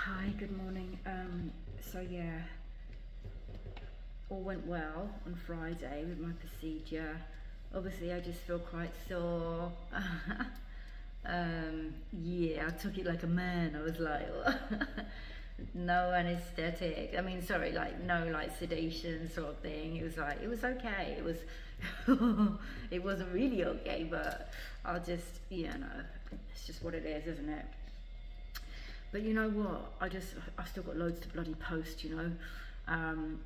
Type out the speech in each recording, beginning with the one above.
Hi, good morning. So yeah, all went well on Friday with my procedure. Obviously, I just feel quite sore. Yeah, I took it like a man. I was like, no anesthetic. I mean, sorry, like no like sedation sort of thing. It was like, it was okay. It was, it wasn't really okay, but I'll just, it's just what it is, isn't it? But you know what? I've still got loads to bloody post, so I'm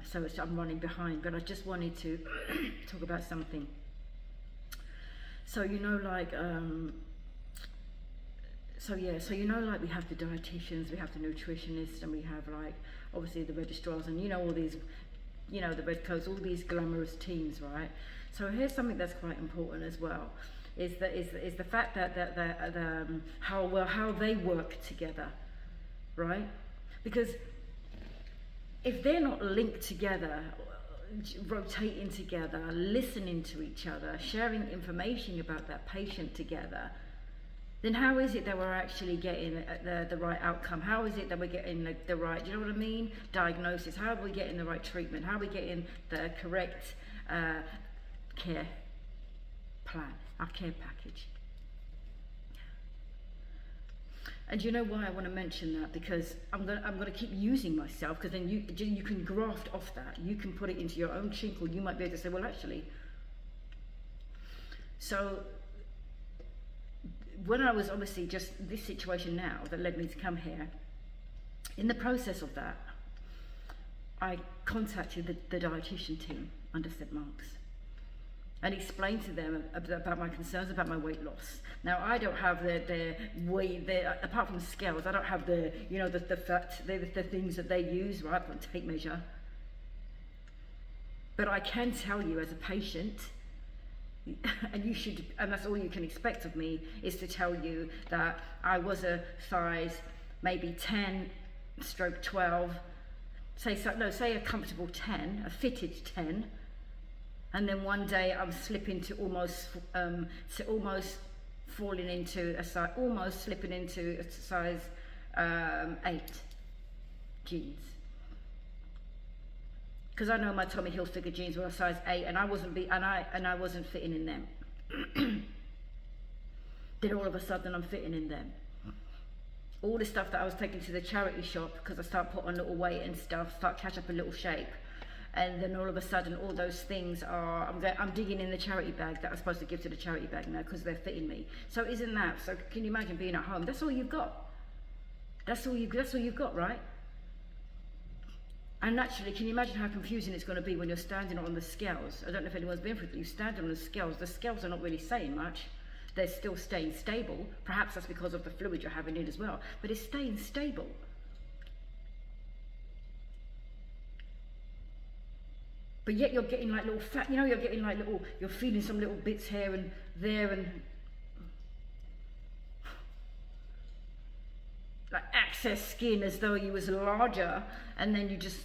running behind. But I just wanted to talk about something. So like we have the dietitians, we have the nutritionists, and we have like obviously the registrars, and all these, the red coats, all these glamorous teams, right? So here's something that's quite important as well. Is the fact that how they work together, right? Because if they're not linked together, rotating together, listening to each other, sharing information about that patient together, then how is it that we're actually getting the right outcome? How is it that we're getting the right, do you know what I mean, diagnosis? How are we getting the right treatment? How are we getting the correct care plan, our care package? And you know why I want to mention that? Because I'm gonna keep using myself, because then you can graft off that. You can put it into your own chink, or you might be able to say, well, actually. So when I was obviously just this situation now that led me to come here, in the process of that, I contacted the dietitian team under St. Mark's and explained to them about my concerns about my weight loss. Now, I don't have the weight, apart from the scales, I don't have the fat, the things that they use, right, for tape measure. But I can tell you as a patient, and that's all you can expect of me, is to tell you that I was a size maybe 10/12, say a comfortable 10, a fitted 10, and then one day I'm slipping to almost falling into a size, almost slipping into a size 8 jeans. Because I know my Tommy Hilfiger jeans were a size 8, and I wasn't fitting in them. Then all of a sudden I'm fitting in them. All the stuff that I was taking to the charity shop, because I start putting on a little weight and stuff, start catch up a little shape. And then all of a sudden, all those things are, I'm digging in the charity bag that I'm supposed to give to the charity bag now, because they're fitting me. So isn't that, so can you imagine being at home? That's all you've got. That's all you've got, right? And naturally, can you imagine how confusing it's going to be when you're standing on the scales? I don't know if anyone's been through it, you stand on the scales are not really saying much. They're still staying stable. Perhaps that's because of the fluid you're having in as well, but it's staying stable. But yet you're getting like little fat, you're getting like you're feeling some little bits here and there, and like excess skin as though you was larger, and then you just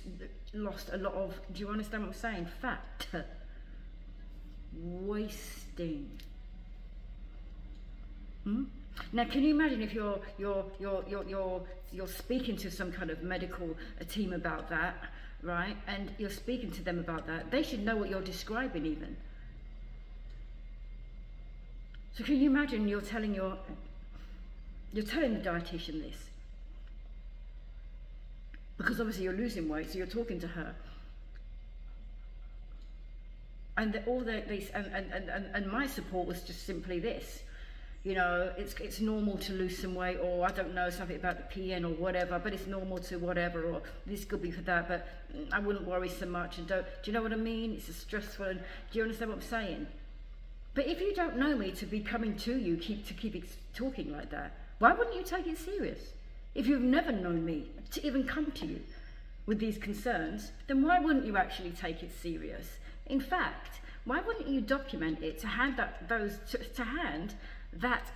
lost a lot of, do you understand what I'm saying? Fat. Wasting. Now, can you imagine if you're speaking to some kind of medical team about that, right? And you're speaking to them about that. They should know what you're describing even. So can you imagine you're telling the dietitian this? Because obviously you're losing weight, so you're talking to her. And and my support was just simply this. It's normal to lose some weight, or I don't know, something about the PN or whatever, but it's normal to whatever, or this could be for that, but I wouldn't worry so much, and do you know what I mean? It's a stressful, and do you understand what I'm saying? But if you don't know me to be coming to you, keep talking like that, why wouldn't you take it serious? If you've never known me to even come to you with these concerns, then why wouldn't you actually take it serious? In fact, why wouldn't you document it to hand that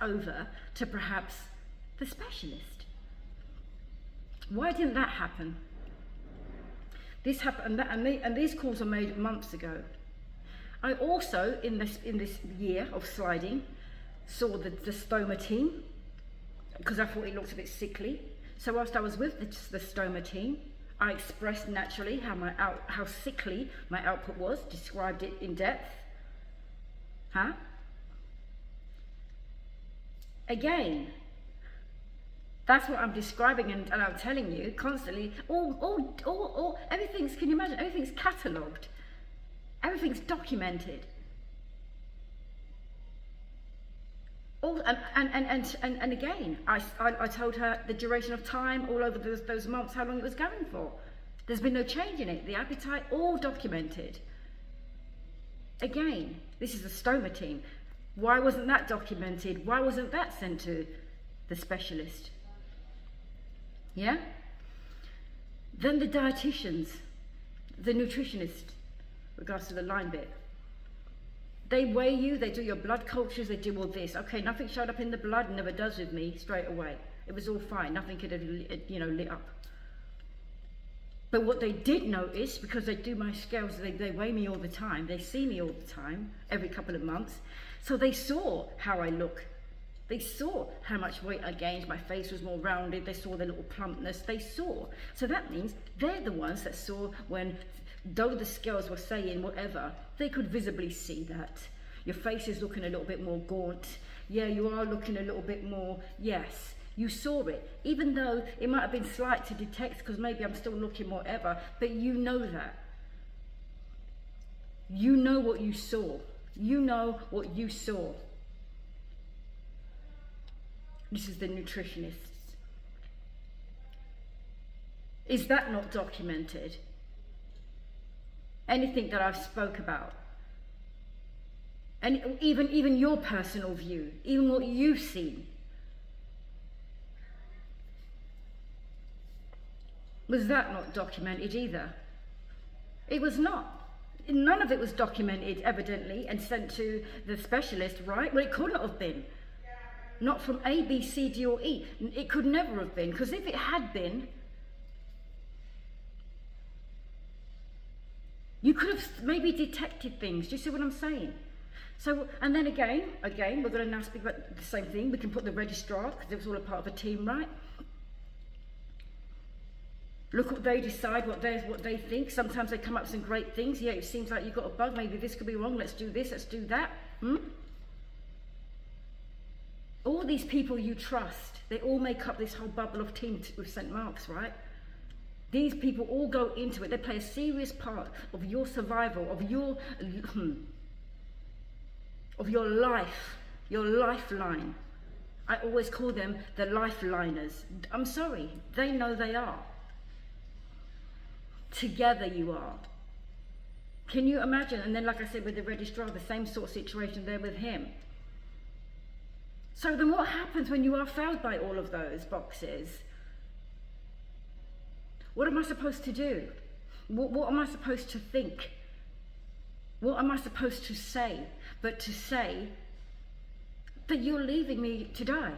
over to perhaps the specialist? Why didn't that happen? This happened, and these calls were made months ago. I also, in this year of sliding, saw the stoma team, because I thought it looked a bit sickly. So whilst I was with the stoma team, I expressed naturally how sickly my output was, described it in depth. Huh? Again, that's what I'm describing, and I'm telling you constantly, everything's, can you imagine, everything's catalogued, everything's documented. And again, I told her the duration of time, all over those months, how long it was going for. There's been no change in it. The appetite, all documented. Again, this is the stoma team. Why wasn't that documented? Why wasn't that sent to the specialist? Yeah? Then the dietitians, the nutritionists, regards to the line bit. They weigh you, they do your blood cultures, they do all this. Okay, nothing showed up in the blood, never does with me straight away. It was all fine, nothing could have, lit up. But what they did notice, because they do my scales, they weigh me all the time, they see me all the time, every couple of months. So they saw how I look. They saw how much weight I gained, my face was more rounded, they saw the little plumpness, they saw. So that means they're the ones that saw when, though the scales were saying whatever, they could visibly see that. Your face is looking a little bit more gaunt. Yeah, you are looking a little bit more, yes. You saw it, even though it might have been slight to detect because maybe I'm still looking whatever, but you know that. You know what you saw. You know what you saw. This is the nutritionists. Is that not documented? Anything that I've spoke about? And even your personal view, even what you've seen. Was that not documented either? It was not. None of it was documented, evidently, and sent to the specialist, right? Well, it couldn't have been. Not from A, B, C, D, or E. It could never have been, because if it had been, you could have maybe detected things. Do you see what I'm saying? So, and then again, we're going to now speak about the same thing. We can put the registrar, because it was all a part of a team, right? Look what they decide, what they think. Sometimes they come up with some great things. Yeah, it seems like you've got a bug. Maybe this could be wrong. Let's do this. Let's do that. All these people you trust, they all make up this whole bubble of team with St. Mark's, right? These people all go into it. They play a serious part of your survival, of your life, your lifeline. I always call them the lifeliners. I'm sorry, they know they are. Together you are. Can you imagine? And then, like I said, with the registrar, the same sort of situation there with him. So then what happens when you are failed by all of those boxes? What am I supposed to do? What am I supposed to think? What am I supposed to say? But to say that you're leaving me to die.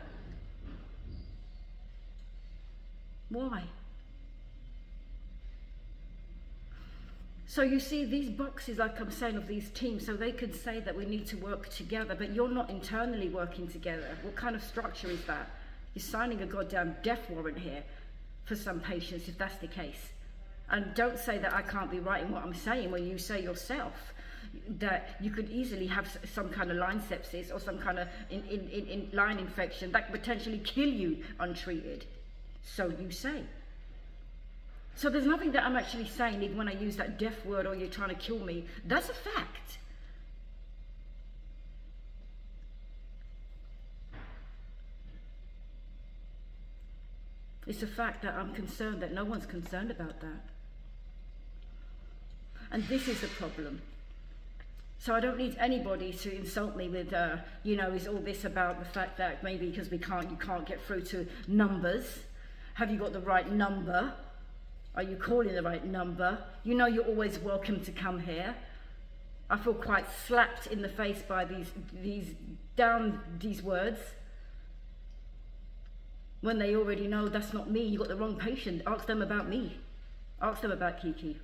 Why? So you see these boxes, like I'm saying, of these teams, so they can say that we need to work together, but you're not internally working together. What kind of structure is that? You're signing a goddamn death warrant here for some patients, if that's the case. And don't say that I can't be right in what I'm saying when you say yourself that you could easily have some kind of line sepsis or some kind of in line infection that could potentially kill you untreated. So you say. So there's nothing that I'm actually saying even when I use that death word or you're trying to kill me. That's a fact. It's a fact that I'm concerned that no one's concerned about that. And this is the problem. So I don't need anybody to insult me with, is all this about the fact that maybe because you can't get through to numbers. Have you got the right number? Are you calling the right number? You know you're always welcome to come here. I feel quite slapped in the face by these words. When they already know that's not me, you got the wrong patient. Ask them about me. Ask them about Kiki.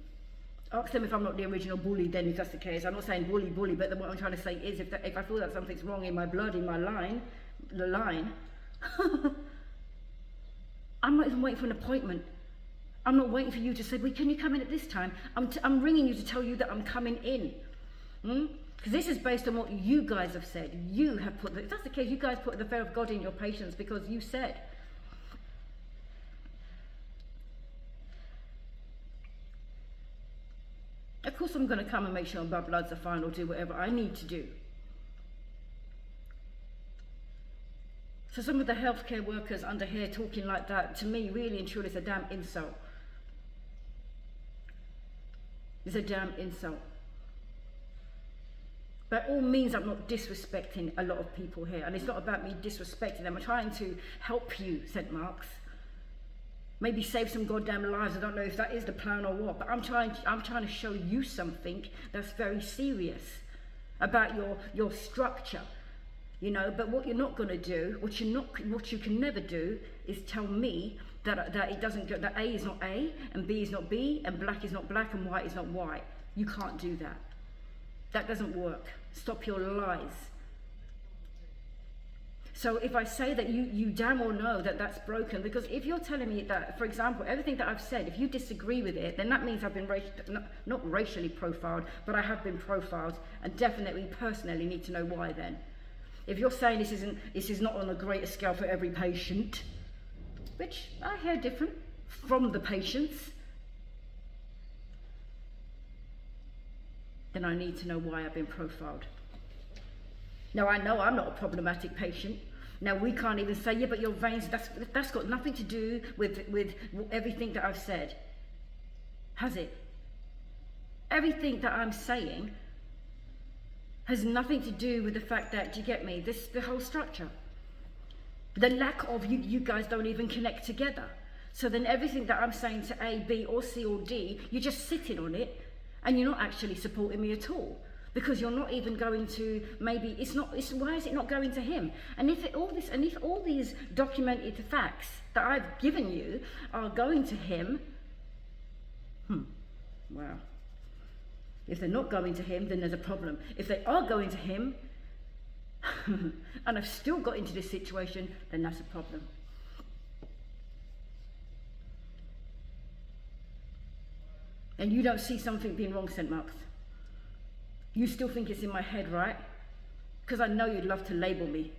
Ask them if I'm not the original bully, then if that's the case. I'm not saying bully, but then what I'm trying to say is if I feel that something's wrong in my blood, in my line, the line, I'm not even waiting for an appointment. I'm not waiting for you to say, well, can you come in at this time? I'm ringing you to tell you that I'm coming in. Because this is based on what you guys have said. You have put, if that's the case, you guys put the fear of God in your patients because you said. Of course I'm going to come and make sure my bloods are fine or do whatever I need to do. So some of the healthcare workers under here talking like that, to me, really and truly, is a damn insult. It's a damn insult. By all means, I'm not disrespecting a lot of people here. And it's not about me disrespecting them. I'm trying to help you, St. Mark's. Maybe save some goddamn lives. I don't know if that is the plan or what. But I'm trying to show you something that's very serious about your structure. You know, but what you're not going to do, what you can never do, is tell me that it doesn't go, that A is not A, and B is not B, and black is not black, and white is not white. You can't do that. That doesn't work. Stop your lies. So if I say that you damn well know that that's broken, because if you're telling me that, for example, everything that I've said, if you disagree with it, then that means I've been not racially profiled, but I have been profiled, and definitely personally need to know why then. If you're saying this is not on a greater scale for every patient, which I hear different from the patients, then I need to know why I've been profiled. Now I know I'm not a problematic patient. Now we can't even say, yeah, but your veins, that's got nothing to do with everything that I've said. Has it? Everything that I'm saying has nothing to do with the fact that, do you get me, the whole structure. The lack of, you guys don't even connect together. So then everything that I'm saying to A, B, or C, or D, you're just sitting on it, and you're not actually supporting me at all. Because you're not even going to, maybe, why is it not going to him? And if all these documented facts that I've given you are going to him, wow. If they're not going to him, then there's a problem. If they are going to him, and I've still got into this situation, then that's a problem. And you don't see something being wrong, St. Mark's. You still think it's in my head, right? Because I know you'd love to label me.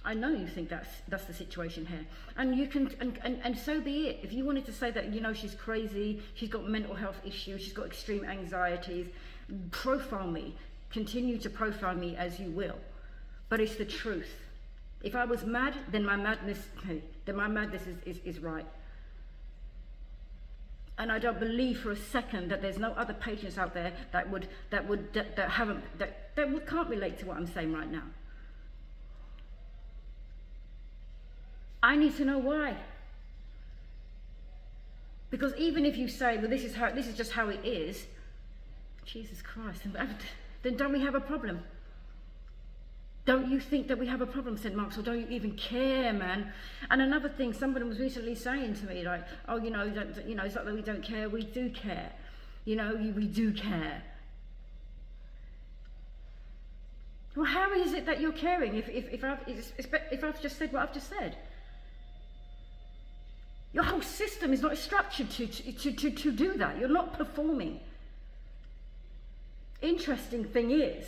I know you think that's the situation here. And you can, and so be it. If you wanted to say that, you know, she's crazy, she's got mental health issues, she's got extreme anxieties, profile me. Continue to profile me as you will. But it's the truth. If I was mad, then my madness is right. And I don't believe for a second that there's no other patients out there that can't relate to what I'm saying right now. I need to know why. Because even if you say, well, this is just how it is, Jesus Christ, then don't we have a problem? Don't you think that we have a problem, St. Mark's, or don't you even care, man? And another thing, somebody was recently saying to me, like, oh, it's not that we don't care, we do care. You know, we do care. Well, how is it that you're caring if I've just said what I've just said? Your whole system is not structured to do that. You're not performing. Interesting thing is,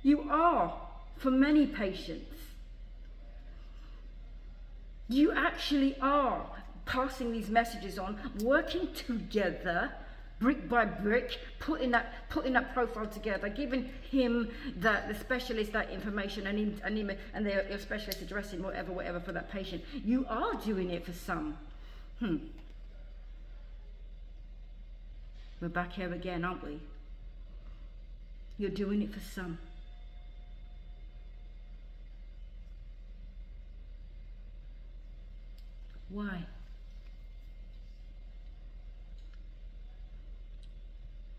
you are, for many patients. You actually are passing these messages on, working together, brick by brick, putting that profile together, giving him the specialist that information, and their specialist addressing whatever for that patient. You are doing it for some. We're back here again, aren't we? You're doing it for some. Why?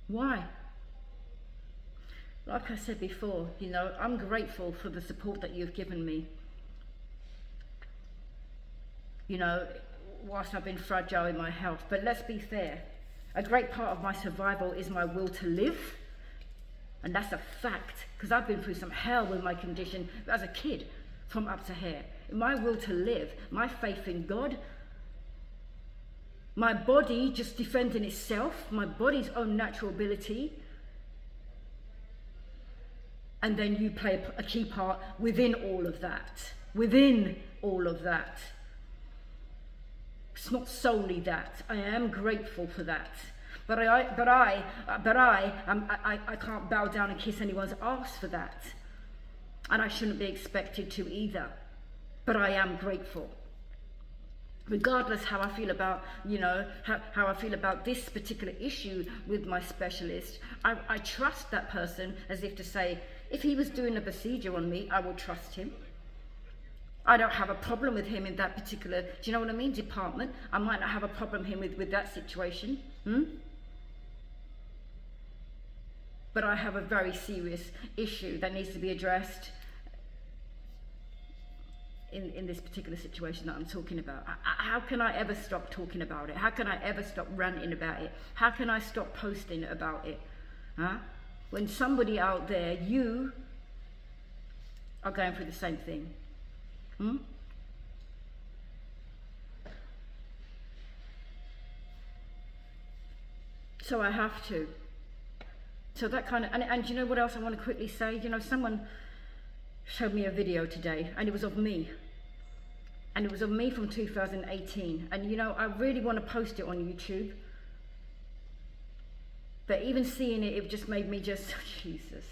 Why? Like I said before, you know, I'm grateful for the support that you've given me. You know, whilst I've been fragile in my health, but let's be fair. A great part of my survival is my will to live. And that's a fact, because I've been through some hell with my condition as a kid, from up to here. my will to live, my faith in God, my body just defending itself, my body's own natural ability, and then you play a key part within all of that. Within all of that. It's not solely that. I am grateful for that. But I can't bow down and kiss anyone's arse for that. And I shouldn't be expected to either. But I am grateful. Regardless how I feel about, you know, how I feel about this particular issue with my specialist, I trust that person, as if to say, if he was doing a procedure on me, I would trust him. I don't have a problem with him in that particular, do you know what I mean, department. I might not have a problem with that situation. But I have a very serious issue that needs to be addressed in this particular situation that I'm talking about. How can I ever stop talking about it? How can I ever stop ranting about it? How can I stop posting about it? When somebody out there, you are going through the same thing. So I have to. So that kind of, and you know what else I want to quickly say? You know, someone showed me a video today, and it was of me. And it was of me from 2018. And you know, I really want to post it on YouTube. But even seeing it, it just made me just, Jesus.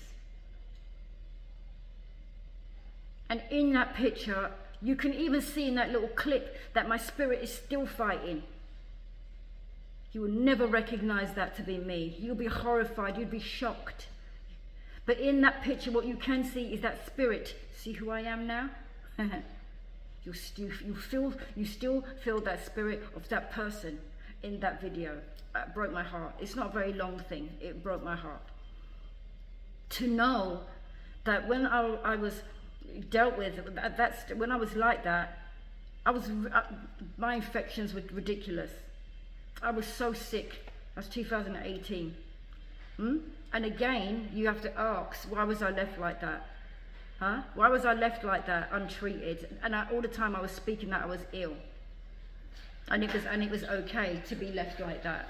And in that picture, you can even see in that little clip that my spirit is still fighting. You will never recognize that to be me. You'll be horrified, you'd be shocked. But in that picture, what you can see is that spirit. See who I am now? You still feel that spirit of that person in that video. It broke my heart. It's not a very long thing. It broke my heart. To know that when I was dealt with, when I was like that, my infections were ridiculous. I was so sick. That's 2018. And again, you have to ask, why was I left like that? Why was I left like that, untreated? And all the time I was speaking that I was ill. And it was okay to be left like that.